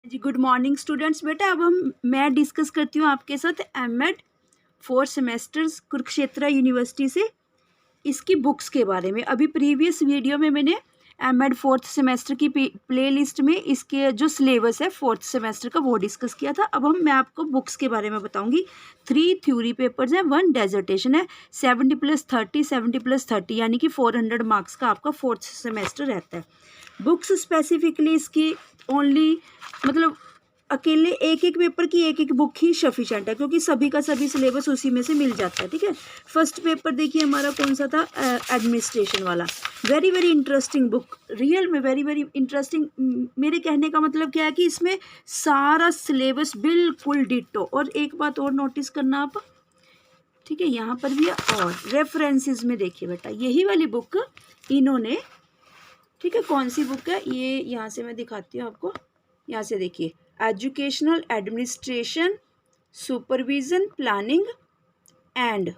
जी good morning students. बेटा अब मैं डिस्कस करती हूँ आपके साथ एमएड 4 सेमेस्टर्स कुरुक्षेत्र यूनिवर्सिटी से इसकी बुक्स के बारे में। अभी प्रीवियस वीडियो में मैंने एमएड 4th सेमेस्टर की प्लेलिस्ट में इसके जो सिलेबस है 4th सेमेस्टर का वो डिस्कस किया था। अब मैं आपको बुक्स के बारे में बताऊंगी। 3 थ्योरी पेपर्स हैं, 1 डेजर्टेशन है। 70+30 70+30 यानी कि 400 मार्क्स का आपका 4th सेमेस्टर रहता है। बुक्स स्पेसिफिकली इसकी ओनली मतलब अकेले एक एक पेपर की एक एक बुक ही सफिशेंट है, क्योंकि सभी का सभी सिलेबस उसी में से मिल जाता है। ठीक है, फर्स्ट पेपर देखिए हमारा कौन सा था, एडमिनिस्ट्रेशन वाला। Very very interesting book, real में वेरी वेरी इंटरेस्टिंग। मेरे कहने का मतलब क्या है कि इसमें सारा सिलेबस बिल्कुल डिट्टो। और एक बात और नोटिस करना आप, ठीक है, यहाँ पर भी और रेफरेंसेस में देखिए बेटा, यही वाली बुक इन्होंने, ठीक है, कौन सी बुक है ये, यहाँ से मैं दिखाती हूँ आपको। यहाँ से देखिए, educational administration supervision planning and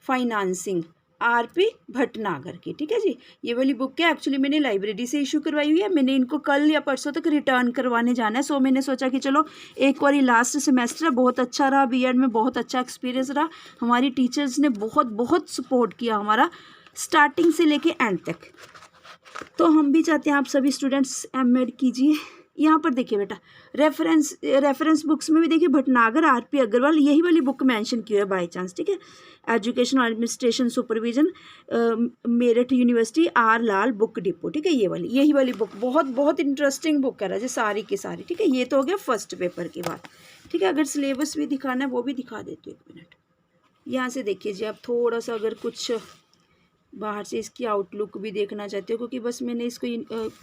financing, RP Bhatnagar की। ठीक है जी, ये वाली बुक है। एक्चुअली मैंने लाइब्रेरी से इशू करवाई हुई है। मैंने इनको कल या परसों तक रिटर्न करवाने जाना है। सो मैंने सोचा कि चलो एक बार लास्ट सेमेस्टर है, बहुत अच्छा रहा, बीएड में बहुत अच्छा एक्सपीरियंस रहा। हमारी टीचर्स ने बहुत बहुत सपोर्ट किया हमारा, स्टार्टिंग से लेके एंड तक। तो हम भी चाहते हैं आप सभी स्टूडेंट्स एमएड कीजिए। यहाँ पर देखिए बेटा, रेफरेंस बुक्स में भी देखिए भटनागर, आरपी अग्रवाल, यही वाली बुक मेंशन की है बाय चांस। ठीक है, education administration supervision Meerut university, R Lal book depot. ठीक है, ये वाली यही वाली बुक बहुत बहुत इंटरेस्टिंग बुक है राजे, सारी की सारी। ठीक है, ये तो हो गया फर्स्ट पेपर की बात। ठीक है, अगर सिलेबस भी दिखाना है वो भी दिखा देती हूँ, 1 मिनट। यहाँ से देखिए जी, आप थोड़ा सा अगर कुछ बाहर से इसकी आउटलुक भी देखना चाहते हो, क्योंकि बस मैंने इसको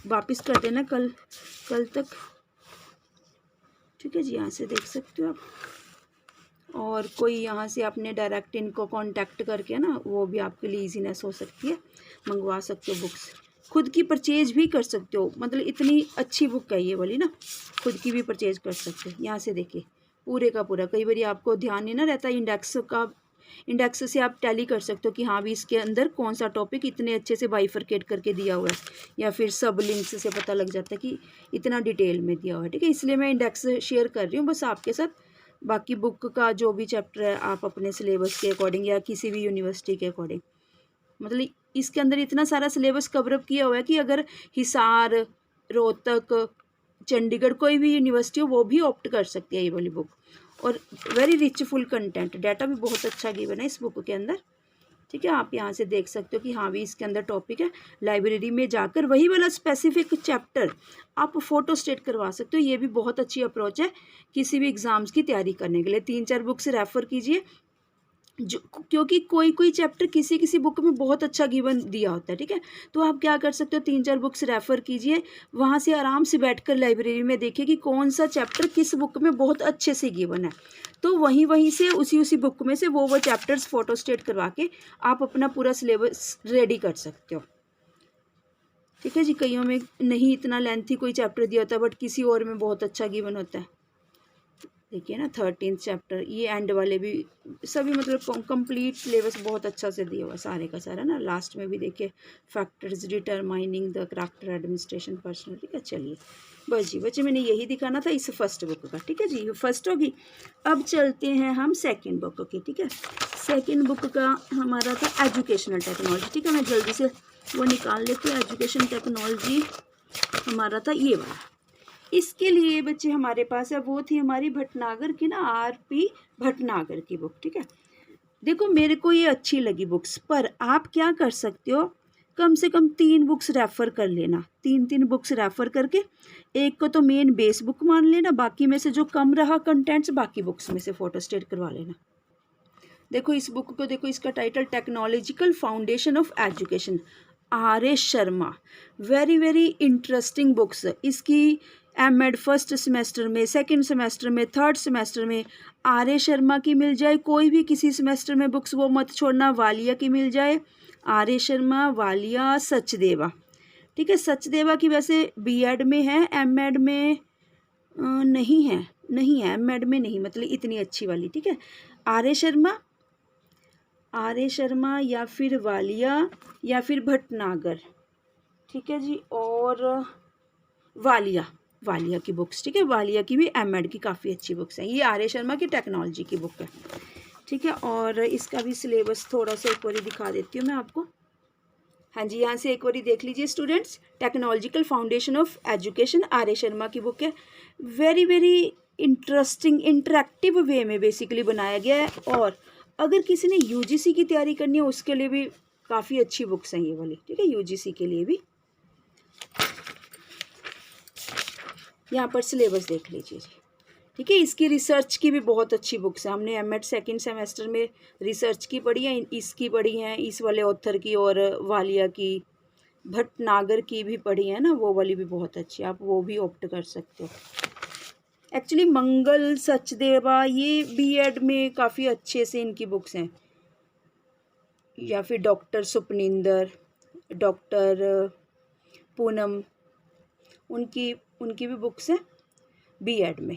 वापस कर देना कल तक। ठीक है जी, यहाँ से देख सकते हो आप। और कोई यहाँ से आपने डायरेक्ट इनको कांटेक्ट करके ना, वो भी आपके लिए इजीनेस हो सकती है, मंगवा सकते हो बुक्स, खुद की परचेज भी कर सकते हो। मतलब इतनी अच्छी बुक है ये वाली ना, खुद की भी परचेज कर सकते हो। यहाँ से देखिए पूरे का पूरा, कई बार आपको ध्यान नहीं ना रहता इंडेक्स का, इंडेक्स से आप टैली कर सकते हो कि हाँ भी इसके अंदर कौन सा टॉपिक इतने अच्छे से बाइफरकेट करके दिया हुआ है, या फिर सब लिंक्स से पता लग जाता है कि इतना डिटेल में दिया हुआ है। ठीक है, इसलिए मैं इंडेक्स शेयर कर रही हूँ बस आपके साथ। बाकी बुक का जो भी चैप्टर है आप अपने सिलेबस के अकॉर्डिंग या किसी भी यूनिवर्सिटी के अकॉर्डिंग, मतलब इसके अंदर इतना सारा सिलेबस कवरअप किया हुआ है कि अगर हिसार, रोहतक, चंडीगढ़ कोई भी यूनिवर्सिटी हो वो भी ऑप्ट कर सकती है ये वाली बुक। और very rich full content, data भी बहुत अच्छा गिवन है इस बुक के अंदर। ठीक है, आप यहाँ से देख सकते हो कि हाँ भी इसके अंदर टॉपिक है। लाइब्रेरी में जाकर वही वाला स्पेसिफिक चैप्टर आप फोटो स्टेट करवा सकते हो। ये भी बहुत अच्छी अप्रोच है किसी भी एग्जाम्स की तैयारी करने के लिए। 3-4 बुक्स रेफर कीजिए, जो क्योंकि कोई कोई चैप्टर किसी किसी बुक में बहुत अच्छा गिवन दिया होता है। ठीक है, तो आप क्या कर सकते हो, 3-4 बुक्स रेफ़र कीजिए, वहाँ से आराम से बैठकर लाइब्रेरी में देखिए कि कौन सा चैप्टर किस बुक में बहुत अच्छे से गिवन है। तो वहीं से उसी बुक में से वो चैप्टर्स फोटो स्टेट करवा के आप अपना पूरा सिलेबस रेडी कर सकते हो। ठीक है जी, कईयों में नहीं इतना लेंथी कोई चैप्टर दिया होता है, बट किसी और में बहुत अच्छा गिवन होता है। देखिए ना 13th चैप्टर, ये एंड वाले भी सभी मतलब कंप्लीट सिलेबस बहुत अच्छा से दिया हुआ सारे का सारा ना। लास्ट में भी देखिए factors determining the character administration personal. ठीक है, चलिए बस जी बच्चे, मैंने यही दिखाना था इस फर्स्ट बुक का। ठीक है जी, फर्स्ट होगी। अब चलते हैं हम सेकेंड बुक की। ठीक है, सेकेंड बुक का हमारा था एजुकेशनल टेक्नोलॉजी। ठीक है, मैं जल्दी से वो निकाल लेती हूँ। एजुकेशन टेक्नोलॉजी हमारा था ये वाला। इसके लिए बच्चे हमारे पास है, वो थी हमारी भटनागर की ना, आरपी भटनागर की बुक। ठीक है, देखो मेरे को ये अच्छी लगी बुक्स, पर आप क्या कर सकते हो, कम से कम 3 बुक्स रेफ़र कर लेना। 3 बुक्स रेफ़र करके एक को तो मेन बेस बुक मान लेना, बाकी में से जो कम रहा कंटेंट्स बाकी बुक्स में से फोटो स्टेट करवा लेना। देखो इस बुक को देखो, इसका title technological foundation of education, RS. Sharma. Very very interesting books. इसकी एमएड फर्स्ट सेमेस्टर में, सेकंड सेमेस्टर में, थर्ड सेमेस्टर में आर.एस. शर्मा की मिल जाए। कोई भी किसी सेमेस्टर में बुक्स वो मत छोड़ना, वालिया की मिल जाए, आर.एस. शर्मा, वालिया, सचदेवा। ठीक है, सचदेवा की वैसे बीएड में है, एमएड में नहीं है एमएड में नहीं, मतलब इतनी अच्छी वाली। ठीक है, आर.एस. शर्मा या फिर वालिया या फिर भटनागर। ठीक है जी, और वालिया वालिया की बुक्स, ठीक है। वालिया की भी एमएड की काफ़ी अच्छी बुक्स हैं। ये आर्य शर्मा की टेक्नोलॉजी की बुक है, ठीक है। और इसका भी सिलेबस थोड़ा सा एक बार दिखा देती हूँ मैं आपको। हाँ जी, यहाँ से एक बार देख लीजिए students. Technological foundation of education Arya Sharma की बुक है। Very very interesting interactive way में बेसिकली बनाया गया है, और अगर किसी ने यूजीसी की तैयारी करनी है उसके लिए भी काफ़ी अच्छी बुक्स हैं ये वाली, ठीक है। यूजीसी के लिए भी यहाँ पर सिलेबस देख लीजिए जी, ठीक है। इसकी रिसर्च की भी बहुत अच्छी बुक्स हैं। हमने एमएड सेकंड सेमेस्टर में रिसर्च की पढ़ी है, इसकी पढ़ी हैं, इस वाले ऑथर की, और वालिया की, भटनागर की भी पढ़ी है ना, वो वाली भी बहुत अच्छी, आप वो भी ऑप्ट कर सकते हो। एक्चुअली मंगल सचदेवा ये बीएड में काफ़ी अच्छे से इनकी बुक्स हैं, या फिर डॉक्टर सुपनिंदर, डॉक्टर पूनम, उनकी उनकी भी बुक्स हैं बीएड में,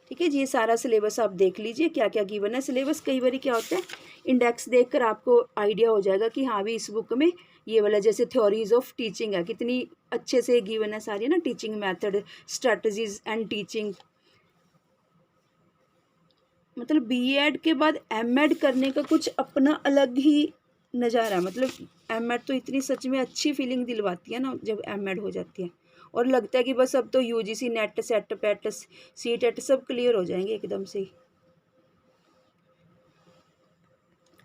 ठीक है जी। ये सारा सिलेबस आप देख लीजिए क्या क्या गिवन है। सिलेबस कई बार क्या होता है, इंडेक्स देखकर आपको आइडिया हो जाएगा कि हाँ भी इस बुक में ये वाला, जैसे थ्योरीज ऑफ टीचिंग है, कितनी अच्छे से गिवन है सारी ना, teaching method, strategies and teaching. मतलब बीएड के बाद एमएड करने का कुछ अपना अलग ही नज़ारा है। मतलब एमएड तो इतनी सच में अच्छी फीलिंग दिलवाती है ना जब एमएड हो जाती है, और लगता है कि बस अब तो यूजीसी नेट सेट पेट सीटेट सब क्लियर हो जाएंगे एकदम से ही।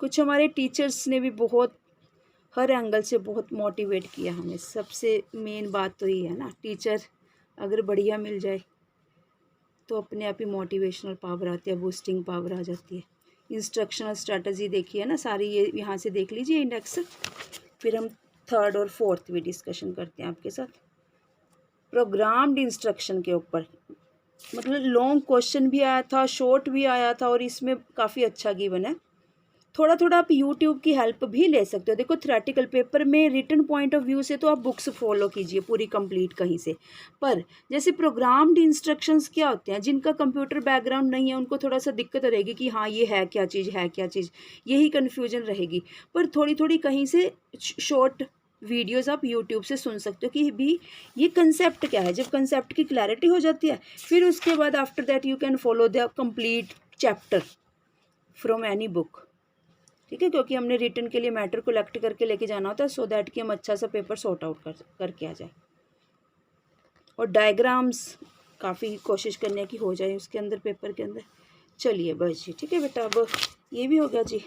कुछ हमारे टीचर्स ने भी बहुत हर एंगल से बहुत मोटिवेट किया हमें। सबसे मेन बात तो ये है ना, टीचर अगर बढ़िया मिल जाए तो अपने आप ही मोटिवेशनल पावर आती है, बूस्टिंग पावर आ जाती है। इंस्ट्रक्शनल स्ट्रेटजी देखिए ना सारी, ये यहाँ से देख लीजिए इंडेक्स। फिर हम थर्ड और फोर्थ भी डिस्कशन करते हैं आपके साथ। प्रोग्राम्ड इंस्ट्रक्शन के ऊपर, मतलब लॉन्ग क्वेश्चन भी आया था, शॉर्ट भी आया था, और इसमें काफ़ी अच्छा गिवन है। थोड़ा थोड़ा आप यूट्यूब की हेल्प भी ले सकते हो। देखो थ्योरेटिकल पेपर में रिटन पॉइंट ऑफ व्यू से तो आप बुक्स फॉलो कीजिए पूरी कंप्लीट कहीं से, पर जैसे प्रोग्राम्ड इंस्ट्रक्शंस क्या होते हैं, जिनका कंप्यूटर बैकग्राउंड नहीं है उनको थोड़ा सा दिक्कत रहेगी कि हाँ ये है क्या चीज़, है क्या चीज़, यही कन्फ्यूजन रहेगी। पर थोड़ी थोड़ी कहीं से शॉर्ट वीडियोस आप यूट्यूब से सुन सकते हो कि भी ये कंसेप्ट क्या है। जब कंसेप्ट की क्लैरिटी हो जाती है, फिर उसके बाद after that you can follow the complete chapter from any book, ठीक है। क्योंकि हमने रिटन के लिए मैटर कलेक्ट करके लेके जाना होता है, सो दैट कि हम अच्छा सा पेपर सॉर्ट आउट करके आ जाए। और डायग्राम्स काफ़ी कोशिश करने की हो जाए उसके अंदर, पेपर के अंदर। चलिए बस जी, ठीक है बेटा, अब ये भी हो गया जी।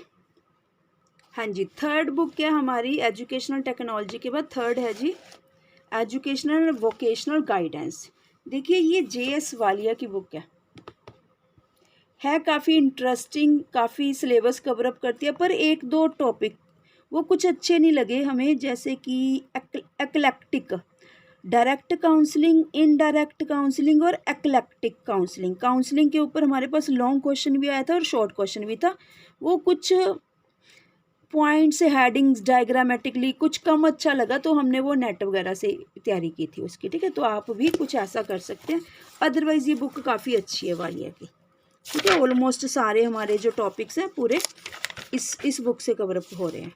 हाँ जी, थर्ड बुक क्या हमारी एजुकेशनल टेक्नोलॉजी के बाद थर्ड है जी एजुकेशनल वोकेशनल गाइडेंस। देखिए ये जेएस वालिया की बुक है काफ़ी इंटरेस्टिंग, काफ़ी सिलेबस कवर अप करती है, पर एक दो टॉपिक वो कुछ अच्छे नहीं लगे हमें, जैसे कि eclectic, direct counselling, indirect counselling और एक्लेक्टिक काउंसलिंग। काउंसलिंग के ऊपर हमारे पास लॉन्ग क्वेश्चन भी आया था और शॉर्ट क्वेश्चन भी था। वो कुछ पॉइंट्स हेडिंग्स डायग्रामेटिकली कुछ कम अच्छा लगा, तो हमने वो नेट वगैरह से तैयारी की थी उसकी, ठीक है। तो आप भी कुछ ऐसा कर सकते हैं। अदरवाइज़ ये बुक काफ़ी अच्छी है वालिया की, ठीक है। ऑलमोस्ट सारे हमारे जो टॉपिक्स हैं पूरे इस बुक से कवर अप हो रहे हैं,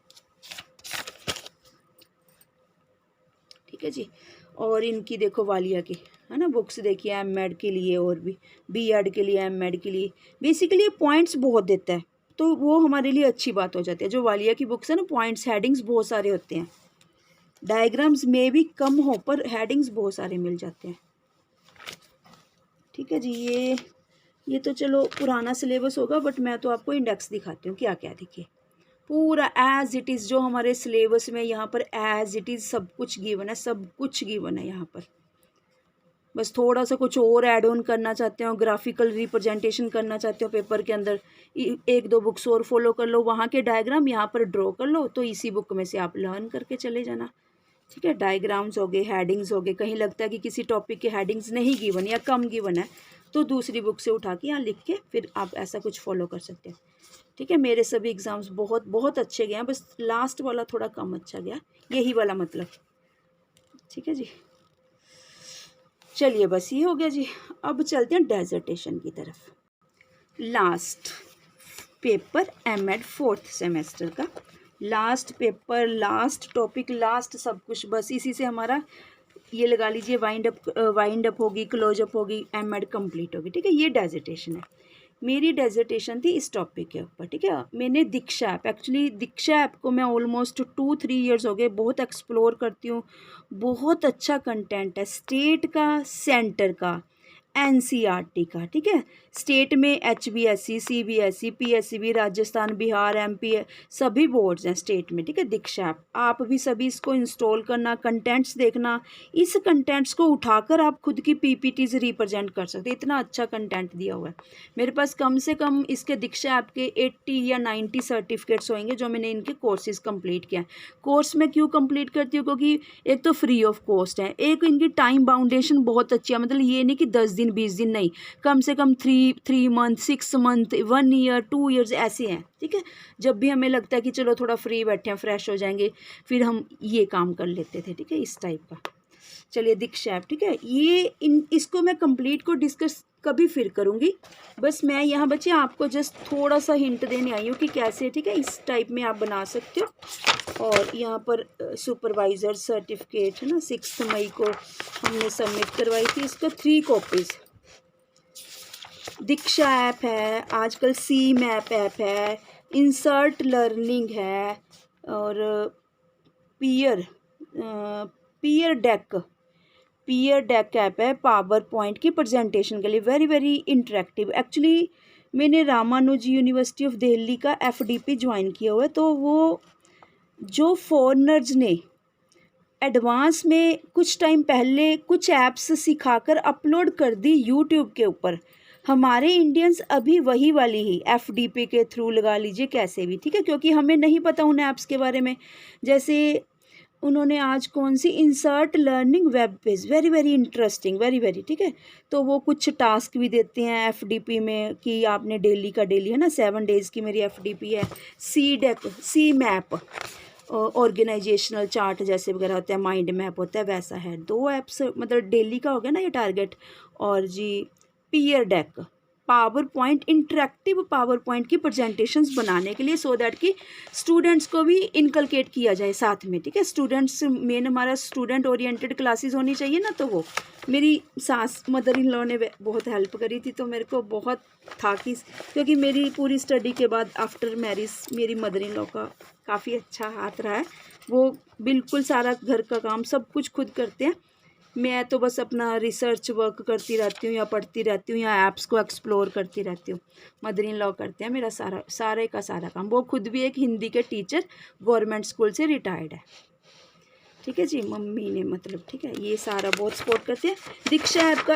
ठीक है जी। और इनकी देखो वालिया की है ना बुक्स, देखिए एमएड के लिए और भी बीएड के लिए, एमएड के लिए, बेसिकली पॉइंट्स बहुत देता है, तो वो हमारे लिए अच्छी बात हो जाती है। जो वालिया की बुक्स है ना, पॉइंट्स हेडिंग्स बहुत सारे होते हैं, डायग्राम्स में भी कम हो पर हेडिंग्स बहुत सारे मिल जाते हैं, ठीक है जी। ये तो चलो पुराना सिलेबस होगा, बट मैं तो आपको इंडेक्स दिखाती हूँ क्या क्या। देखिए पूरा एज इट इज़ जो हमारे सिलेबस में यहाँ पर एज इट इज़ सब कुछ गिवन है, सब कुछ गिवन है यहाँ पर। बस थोड़ा सा कुछ और ऐड ऑन करना चाहते हो, ग्राफिकल रिप्रेजेंटेशन करना चाहते हो पेपर के अंदर, एक दो बुक्स और फॉलो कर लो, वहाँ के डायग्राम यहाँ पर ड्रॉ कर लो, तो इसी बुक में से आप लर्न करके चले जाना, ठीक है। डायग्राम्स हो गए, हेडिंग्स हो गए, कहीं लगता है कि किसी टॉपिक के हेडिंग्स नहीं गिवन या कम गिवन है, तो दूसरी बुक से उठा के यहाँ लिख के फिर आप ऐसा कुछ फॉलो कर सकते हैं, ठीक है। मेरे सभी एग्ज़ाम्स बहुत बहुत अच्छे गए हैं, बस लास्ट वाला थोड़ा कम अच्छा गया, यही वाला मतलब, ठीक है जी। चलिए बस ये हो गया जी। अब चलते हैं डेजर्टेशन की तरफ। Last paper MEd fourth semester का last paper, last topic, last सब कुछ, बस इसी से हमारा ये लगा लीजिए वाइंड अप होगी, क्लोज अप होगी, एड कंप्लीट होगी, ठीक है। ये डेजर्टेशन है। मेरी डेजर्टेशन थी इस टॉपिक के ऊपर, ठीक है। मैंने दीक्षा ऐप, एक्चुअली दीक्षा ऐप को मैं ऑलमोस्ट 2-3 ईयर्स हो गए बहुत एक्सप्लोर करती हूँ। बहुत अच्छा कंटेंट है, स्टेट का, सेंटर का, एनसीईआरटी का, ठीक है। स्टेट में HBSE, CBSE, PSCB, Rajasthan, Bihar, MP, सभी बोर्ड्स हैं स्टेट में, ठीक है। दीक्षा ऐप आप भी सभी इसको इंस्टॉल करना, कंटेंट्स देखना, इस कंटेंट्स को उठाकर आप खुद की पीपीटीज रिप्रेजेंट कर सकते हैं। इतना अच्छा कंटेंट दिया हुआ है मेरे पास। कम से कम इसके दीक्षा ऐप के 80 या 90 सर्टिफिकेट्स होंगे जो मैंने इनके कोर्सेज कंप्लीट किया है। कोर्स में क्यों कंप्लीट करती हूँ? क्योंकि एक तो फ्री ऑफ कॉस्ट है, एक इनकी टाइम बाउंडेशन बहुत अच्छी है। मतलब ये नहीं कि 10 दिन 20 दिन नहीं, कम से कम 3 मंथ, 6 मंथ, 1 ईयर, 2 ईयर्स ऐसे हैं, ठीक है। जब भी हमें लगता है कि चलो थोड़ा फ्री बैठे हैं, फ्रेश हो जाएंगे, फिर हम ये काम कर लेते थे, ठीक है, इस टाइप का। चलिए दीक्षा ऐप, ठीक है। इसको मैं कंप्लीट को डिस्कस कभी फिर करूँगी। बस मैं यहाँ बच्चे आपको जस्ट थोड़ा सा हिंट देने आई हूँ कि कैसे, ठीक है, इस टाइप में आप बना सकते हो। और यहाँ पर सुपरवाइज़र सर्टिफिकेट है ना, 6 मई को हमने सबमिट करवाई थी। इसका 3 कॉपीज़। दीक्षा ऐप है, आजकल सी मैप ऐप है, इंसर्ट लर्निंग है, और पीयर डेक ऐप है पावर पॉइंट की प्रेजेंटेशन के लिए, वेरी वेरी इंटरेक्टिव। एक्चुअली मैंने रामानुज यूनिवर्सिटी ऑफ दिल्ली का एफडीपी ज्वाइन किया हुआ है, तो वो जो फॉरेनर्स ने एडवांस में कुछ टाइम पहले कुछ ऐप्स सिखाकर अपलोड कर दी यूट्यूब के ऊपर, हमारे इंडियंस अभी वही वाली ही एफडीपी के थ्रू लगा लीजिए कैसे भी, ठीक है, क्योंकि हमें नहीं पता उन ऐप्स के बारे में। जैसे उन्होंने आज कौन सी insert learning web page, very very interesting, very very, ठीक है। तो वो कुछ टास्क भी देते हैं एफडीपी में कि आपने डेली का डेली, है ना, 7 डेज़ की मेरी एफडीपी है। सी मैप ऑर्गेनाइजेशनल चार्ट जैसे वगैरह होता है, माइंड मैप होता है, वैसा है। 2 ऐप्स, मतलब डेली का हो गया ना ये टारगेट। और जी pear deck power point, interactive power point की प्रेजेंटेशंस बनाने के लिए, सो दैट कि स्टूडेंट्स को भी इनकलकेट किया जाए साथ में, ठीक है। स्टूडेंट्स मेन हमारा स्टूडेंट ओरिएंटेड क्लासेस होनी चाहिए ना। तो वो मेरी सास मदर इन लॉ ने बहुत हेल्प करी थी, तो मेरे को बहुत था कि, क्योंकि मेरी पूरी स्टडी के बाद आफ्टर मैरिज मेरी मदर इन लॉ का काफ़ी अच्छा हाथ रहा है। वो बिल्कुल सारा घर का काम सब कुछ खुद करते हैं। मैं तो बस अपना रिसर्च वर्क करती रहती हूँ, या पढ़ती रहती हूँ, या ऐप्स को एक्सप्लोर करती रहती हूँ। मदर इन लॉ करते हैं मेरा सारे का सारा काम। वो खुद भी एक हिंदी के टीचर गवर्नमेंट स्कूल से रिटायर्ड है, ठीक है जी, मम्मी ने मतलब, ठीक है। ये सारा बहुत सपोर्ट करते हैं। दीक्षा ऐप का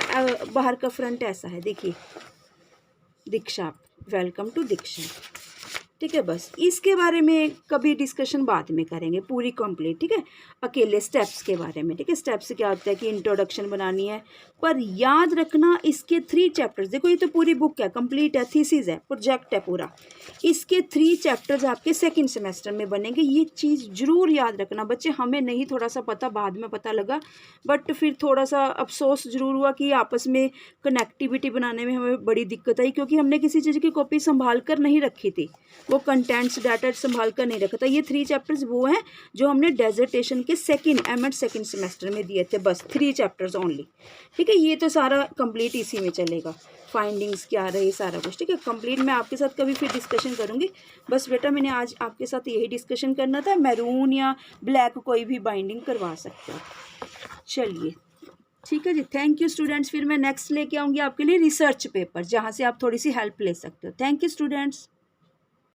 बाहर का फ्रंट ऐसा है, देखिए, दीक्षा, वेलकम टू दीक्षा, ठीक है। बस इसके बारे में कभी डिस्कशन बाद में करेंगे, पूरी कंप्लीट, ठीक है। अकेले स्टेप्स के बारे में, ठीक है। स्टेप्स क्या होता है कि इंट्रोडक्शन बनानी है, पर याद रखना इसके 3 चैप्टर्स, देखो ये तो पूरी बुक है, कंप्लीट है, थीसिस है, प्रोजेक्ट है पूरा। इसके 3 चैप्टर्स आपके सेकंड सेमेस्टर में बनेंगे। ये चीज़ ज़रूर याद रखना बच्चे। हमें नहीं थोड़ा सा पता, बाद में पता लगा, बट फिर थोड़ा सा अफसोस ज़रूर हुआ कि आपस में कनेक्टिविटी बनाने में हमें बड़ी दिक्कत आई, क्योंकि हमने किसी चीज़ की कॉपी संभाल कर नहीं रखी थी, वो कंटेंट्स डाटा संभाल कर नहीं रखा था। ये 3 चैप्टर्स वो हैं जो हमने डेजर्टेशन के एमएड सेकंड सेमेस्टर में दिए थे, बस 3 चैप्टर्स ओनली, ठीक है। ये तो सारा कंप्लीट इसी में चलेगा, फाइंडिंग्स क्या रही, सारा कुछ, ठीक है। कंप्लीट मैं आपके साथ कभी फिर डिस्कशन करूँगी। बस बेटा मैंने आज आपके साथ यही डिस्कशन करना था। मैरून या ब्लैक कोई भी बाइंडिंग करवा सकते हो। चलिए ठीक है जी, थैंक यू स्टूडेंट्स। फिर मैं नेक्स्ट लेके आऊँगी आपके लिए रिसर्च पेपर, जहाँ से आप थोड़ी सी हेल्प ले सकते हो। Thank you students.